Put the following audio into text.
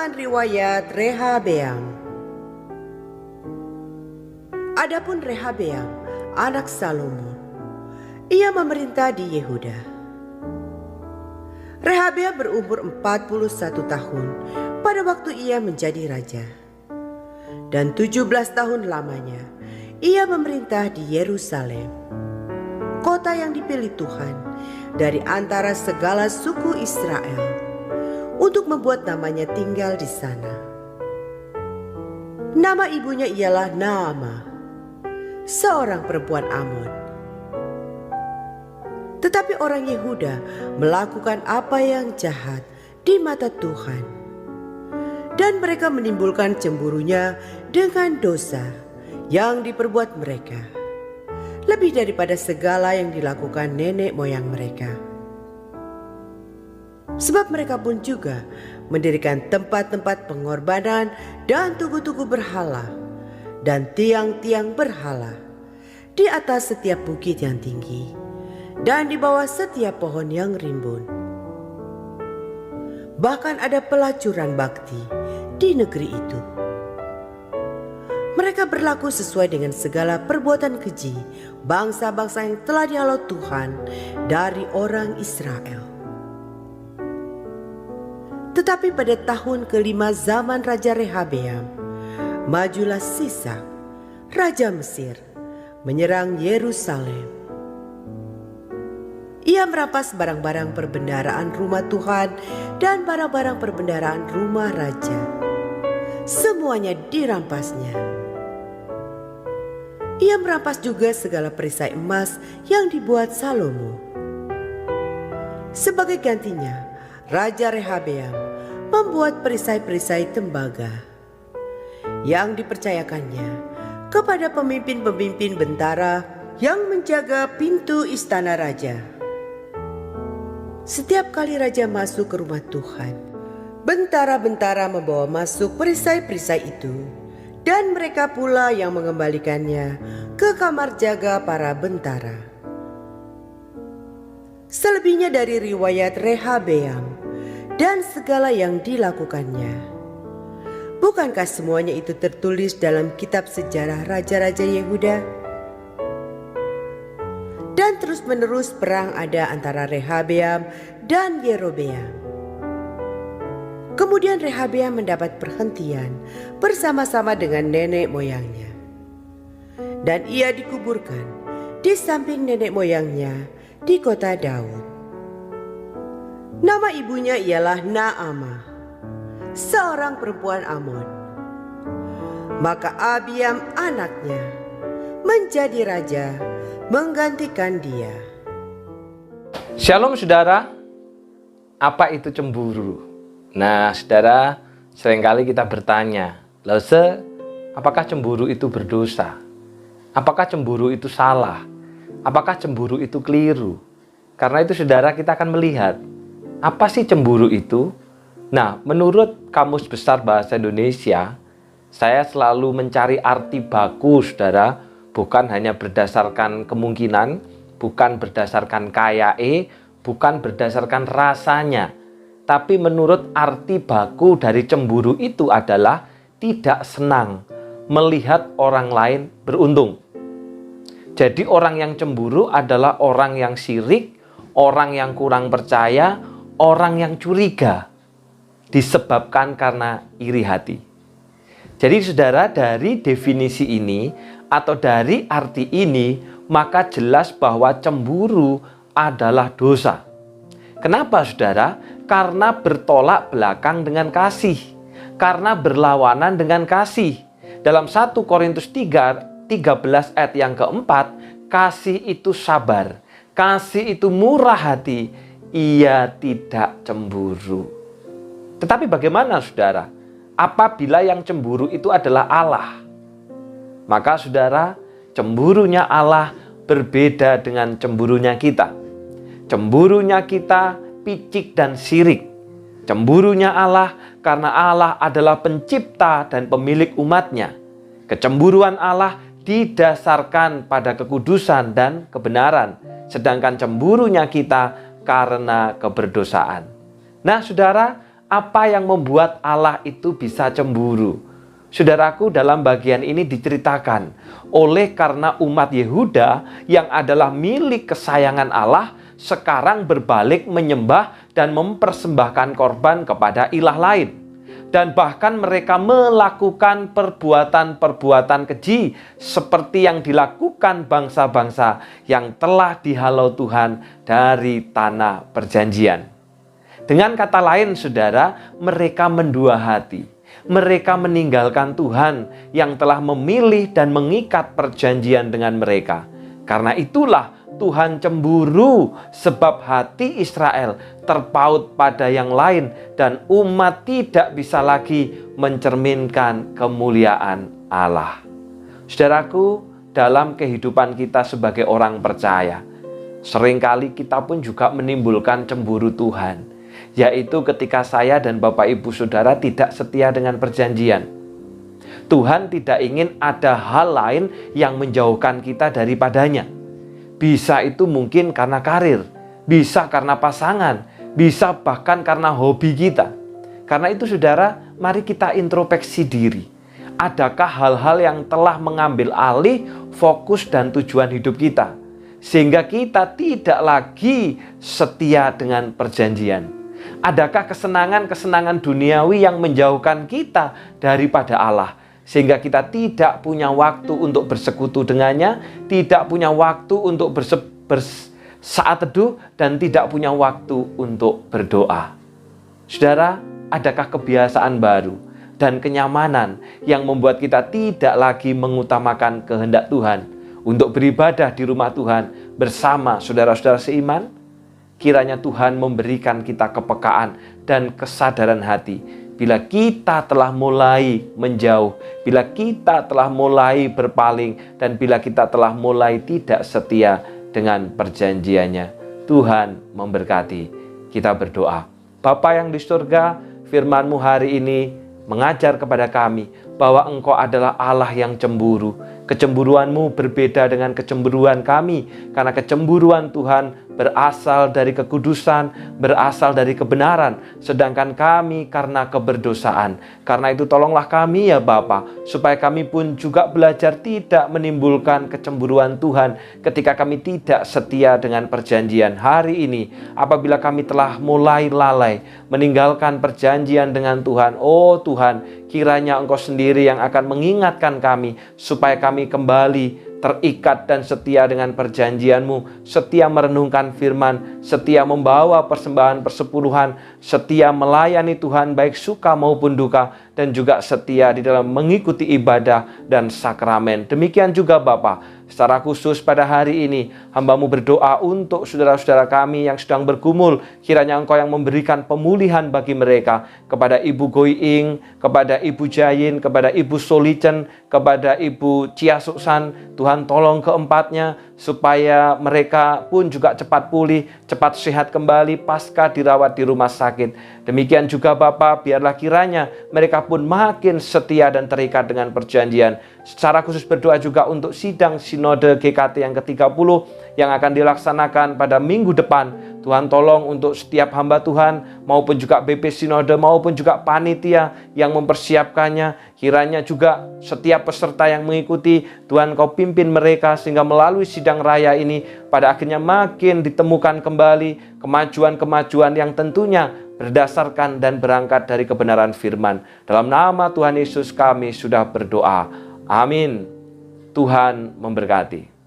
Potongan riwayat Rehabeam. Adapun Rehabeam, anak Salomo, ia memerintah di Yehuda. Rehabeam berumur 41 tahun pada waktu ia menjadi raja. Dan 17 tahun lamanya ia memerintah di Yerusalem, kota yang dipilih Tuhan dari antara segala suku Israel, untuk membuat namanya tinggal di sana. Nama ibunya ialah Naamah, seorang perempuan Amon. Tetapi orang Yehuda melakukan apa yang jahat di mata Tuhan, dan mereka menimbulkan cemburunya dengan dosa yang diperbuat mereka, lebih daripada segala yang dilakukan nenek moyang mereka. Sebab mereka pun juga mendirikan tempat-tempat pengorbanan dan tugu-tugu berhala dan tiang-tiang berhala di atas setiap bukit yang tinggi dan di bawah setiap pohon yang rimbun. Bahkan ada pelacuran bakti di negeri itu. Mereka berlaku sesuai dengan segala perbuatan keji bangsa-bangsa yang telah dihalau Tuhan dari orang Israel. Tetapi pada tahun kelima zaman Raja Rehabeam, majulah Sisak, Raja Mesir, menyerang Yerusalem. Ia merampas barang-barang perbendaharaan rumah Tuhan dan barang-barang perbendaharaan rumah raja. Semuanya dirampasnya. Ia merampas juga segala perisai emas yang dibuat Salomo. Sebagai gantinya, Raja Rehabeam membuat perisai-perisai tembaga yang dipercayakannya kepada pemimpin-pemimpin bentara yang menjaga pintu istana raja. Setiap kali raja masuk ke rumah Tuhan, bentara-bentara membawa masuk perisai-perisai itu, dan mereka pula yang mengembalikannya ke kamar jaga para bentara. Selebihnya dari riwayat Rehabeam dan segala yang dilakukannya, bukankah semuanya itu tertulis dalam kitab sejarah raja-raja Yehuda? Dan terus-menerus perang ada antara Rehabeam dan Yerobeam. Kemudian Rehabeam mendapat perhentian bersama-sama dengan nenek moyangnya, dan ia dikuburkan di samping nenek moyangnya di kota Daud. Nama ibunya ialah Naamah, seorang perempuan Amon. Maka Abiam anaknya menjadi raja menggantikan dia. Shalom saudara, apa itu cemburu? Nah saudara, seringkali kita bertanya, apakah cemburu itu berdosa? Apakah cemburu itu salah? Apakah cemburu itu keliru? Karena itu saudara, kita akan melihat apa sih cemburu itu? Nah, menurut Kamus Besar Bahasa Indonesia, saya selalu mencari arti baku, saudara, bukan hanya berdasarkan kemungkinan, bukan berdasarkan kayae, bukan berdasarkan rasanya, tapi menurut arti baku dari cemburu itu adalah tidak senang melihat orang lain beruntung. Jadi orang yang cemburu adalah orang yang syirik, orang yang kurang percaya, orang yang curiga, disebabkan karena iri hati. Jadi saudara, dari definisi ini atau dari arti ini, maka jelas bahwa cemburu adalah dosa. Kenapa saudara? Karena bertolak belakang dengan kasih, karena berlawanan dengan kasih. Dalam 1 Korintus 13 ayat yang keempat, kasih itu sabar, kasih itu murah hati, ia tidak cemburu. Tetapi bagaimana saudara? Apabila yang cemburu itu adalah Allah, maka saudara, cemburunya Allah berbeda dengan cemburunya kita. Cemburunya kita picik dan sirik. Cemburunya Allah karena Allah adalah pencipta dan pemilik umatnya. Kecemburuan Allah didasarkan pada kekudusan dan kebenaran, sedangkan cemburunya kita karena keberdosaan. Nah saudara, apa yang membuat Allah itu bisa cemburu? Saudaraku, dalam bagian ini diceritakan, oleh karena umat Yehuda yang adalah milik kesayangan Allah, sekarang berbalik menyembah dan mempersembahkan korban kepada ilah lain. Dan bahkan mereka melakukan perbuatan-perbuatan keji seperti yang dilakukan bangsa-bangsa yang telah dihalau Tuhan dari tanah perjanjian. Dengan kata lain, saudara, mereka mendua hati. Mereka meninggalkan Tuhan yang telah memilih dan mengikat perjanjian dengan mereka. Karena itulah Tuhan cemburu sebab hati Israel terpaut pada yang lain dan umat tidak bisa lagi mencerminkan kemuliaan Allah. Saudaraku, dalam kehidupan kita sebagai orang percaya, seringkali kita pun juga menimbulkan cemburu Tuhan, yaitu ketika saya dan Bapak Ibu Saudara tidak setia dengan perjanjian. Tuhan tidak ingin ada hal lain yang menjauhkan kita daripadanya. Bisa itu mungkin karena karir, bisa karena pasangan, bisa bahkan karena hobi kita. Karena itu saudara, mari kita introspeksi diri. Adakah hal-hal yang telah mengambil alih fokus dan tujuan hidup kita, sehingga kita tidak lagi setia dengan perjanjian? Adakah kesenangan-kesenangan duniawi yang menjauhkan kita daripada Allah, sehingga kita tidak punya waktu untuk bersekutu dengannya, tidak punya waktu untuk saat teduh, dan tidak punya waktu untuk berdoa? Saudara, adakah kebiasaan baru dan kenyamanan yang membuat kita tidak lagi mengutamakan kehendak Tuhan untuk beribadah di rumah Tuhan bersama saudara-saudara seiman? Kiranya Tuhan memberikan kita kepekaan dan kesadaran hati. Bila kita telah mulai menjauh, bila kita telah mulai berpaling, dan bila kita telah mulai tidak setia dengan perjanjiannya, Tuhan memberkati. Kita berdoa. Bapa yang di surga, firman-Mu hari ini mengajar kepada kami bahwa Engkau adalah Allah yang cemburu. Kecemburuan-Mu berbeda dengan kecemburuan kami, karena kecemburuan Tuhan berasal dari kekudusan, berasal dari kebenaran, sedangkan kami karena keberdosaan. Karena itu tolonglah kami ya Bapa, supaya kami pun juga belajar tidak menimbulkan kecemburuan Tuhan ketika kami tidak setia dengan perjanjian hari ini. Apabila kami telah mulai lalai meninggalkan perjanjian dengan Tuhan, oh Tuhan, kiranya Engkau sendiri yang akan mengingatkan kami supaya kami kembali terikat dan setia dengan perjanjian-Mu, setia merenungkan firman, setia membawa persembahan persepuluhan, setia melayani Tuhan baik suka maupun duka, dan juga setia di dalam mengikuti ibadah dan sakramen. Demikian juga Bapa, secara khusus pada hari ini hamba-Mu berdoa untuk saudara-saudara kami yang sedang bergumul. Kiranya Engkau yang memberikan pemulihan bagi mereka, kepada Ibu Goying, kepada Ibu Jayin, kepada Ibu Solicen, kepada Ibu Ciasuksan. Tuhan tolong keempatnya supaya mereka pun juga cepat pulih, cepat sehat kembali pasca dirawat di rumah sakit. Demikian juga Bapa, biarlah kiranya mereka pun makin setia dan terikat dengan perjanjian. Secara khusus berdoa juga untuk sidang Sinode GKT yang ke-30 yang akan dilaksanakan pada minggu depan. Tuhan tolong untuk setiap hamba Tuhan maupun juga BP Sinode maupun juga panitia yang mempersiapkannya. Kiranya juga setiap peserta yang mengikuti, Tuhan Kau pimpin mereka sehingga melalui sidang raya ini pada akhirnya makin ditemukan kembali kemajuan-kemajuan yang tentunya berdasarkan dan berangkat dari kebenaran firman. Dalam nama Tuhan Yesus kami sudah berdoa. Amin. Tuhan memberkati.